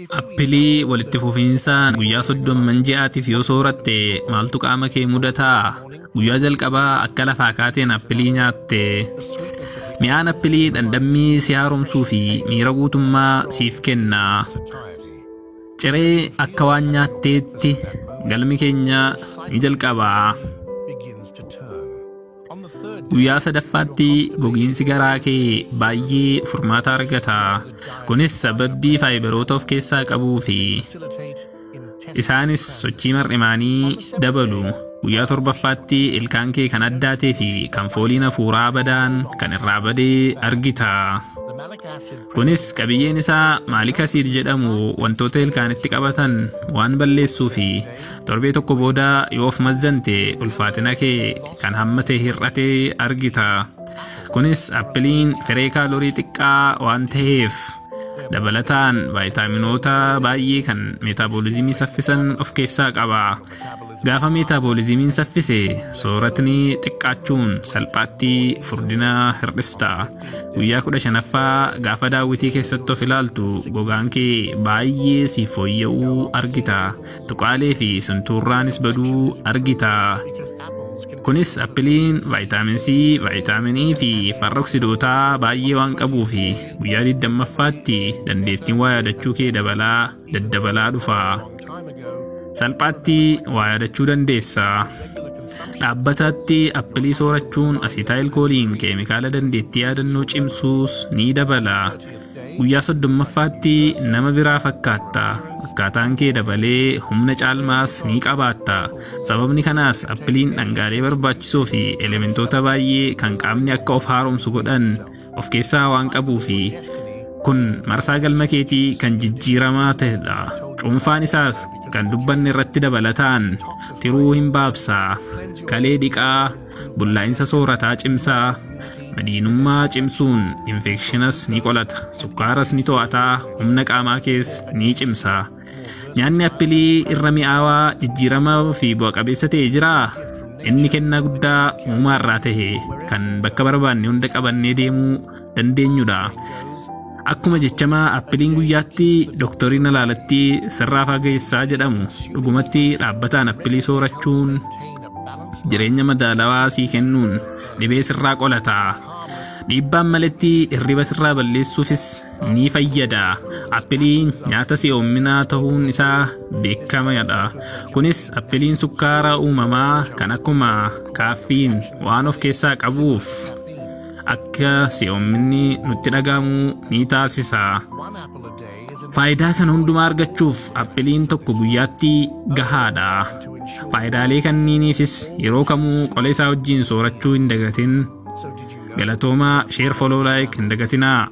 Appilii walitti fufiinsaan guyyaa 30 ji'aatiif yoo sooratte maaltu qaama kee mudataa? Guyyaa jalqabaa akka lafaa kaateen appilii nyaatte. Mi'aan appilii dhandhammii si haaromsuu fi miira guutummaa siif kenna. Ciree akka waan nyaatteetti galmi keenya ni jalqabaa. Guyyaa sadaffaatti gogiinsi garaa kee baay'ee furmaata argata. Kunis sababii faayibaroota of keessaa qabuu fi isaanis sochii mar'imaanii dabalu. Guyyaa torbaffaatti ilkaan kee kan addaatee fi kan fooliin hafuuraa badaan kan irraa badee argita. Kunis qabiyyeen isaa maaliik asiid jedhamu wantoota ilkaanitti qabatan waan balleessuu fi torbee tokko booda yoo of mazzante ulfaatina kee kan hammate hir'atee argita. Kunis appiliin firee kaalorii xiqqaa waan ta'eef dabalataan vaayitaaminoota baay'ee kan meetaboolizimii saffisan of keessaa qaba. Gaafa meetaboolizimiin saffise sooratni xiqqaachuun salphaatti furdina hir'ista. Guyyaa 15ffaa gaafa daawwitii keessatti of ilaaltu gogaan kee baay'ee siif fooyya'uu argita. Tuqaalee fi suntuurraanis baduu argita. Kunis appiliin vaayitaamin C, vaayitaamin E fi farra oksidootaa baay'ee waan qabuu fi guyyaa 20ffaatti dandeettiin waa yaadachuu kee daddabalaa dhufa. Salphaatti waa yaadachuu dandeessa. Dhaabbataatti appilii soorachuun asitaayil kooliin keemikaala dandeettii yaadannoo cimsuus ni dabala. Guyyaa 30ffaatti nama biraa fakkaatta. Akkaataan kee dabalee humna caalmaas ni qabaatta. Sababni kanaas appiliin dhangaalee barbaachisoo fi elementoota baay'ee kan qaamni akka of haaromsu godhan of keessaa waan qabuu fi kun marsaa galma keetii kan jijjiiramaa ta'edha. Cuunfaan isaas kan dubbanne irratti dabalataan tiruu hin baabsaa, kalee dhiqaa, bullaa'insa soorataa cimsaa, madiinummaa cimsuun infekshinas ni qolata, sukkaaras ni to'ataa, humna qaamaa kees ni cimsa. Nyaanni appilii irra mi'aawaa jijjiiramaa fi bu'a qabeessa ta'e jiraa? Inni kennaa guddaa uumaarraa ta'e kan bakka barbaanne hunda qabannee deemuu dandeenyudha. Akkuma jechamaa appiliin guyyaatti dooktoriin alaalatti sirraa fageessaa jedhamu dhugumatti dhaabbataan appilii soorachuun jireenya madaalawaa sii kennuun dhibee sirraa qolata. Dhiibbaan maletti hirriba sirraa balleessuufis ni fayyada. Appiliin nyaata si'oominaa ta'uun isaa beekamadha. Kunis appiliin sukkaara uumamaa kan akkuma kaaffiin waan of keessaa qabuuf akka si'oominni nutti dhagahamu ni taasisa. Faayidaa kana hundumaa argachuuf appiliin tokko guyyaatti gahaadha. Faayidaalee kanniiniifis yeroo kamuu qola isaa wajjin soorachuu hin dagatin. Galatoomaa, sheer, follow, like hin dagatinaa.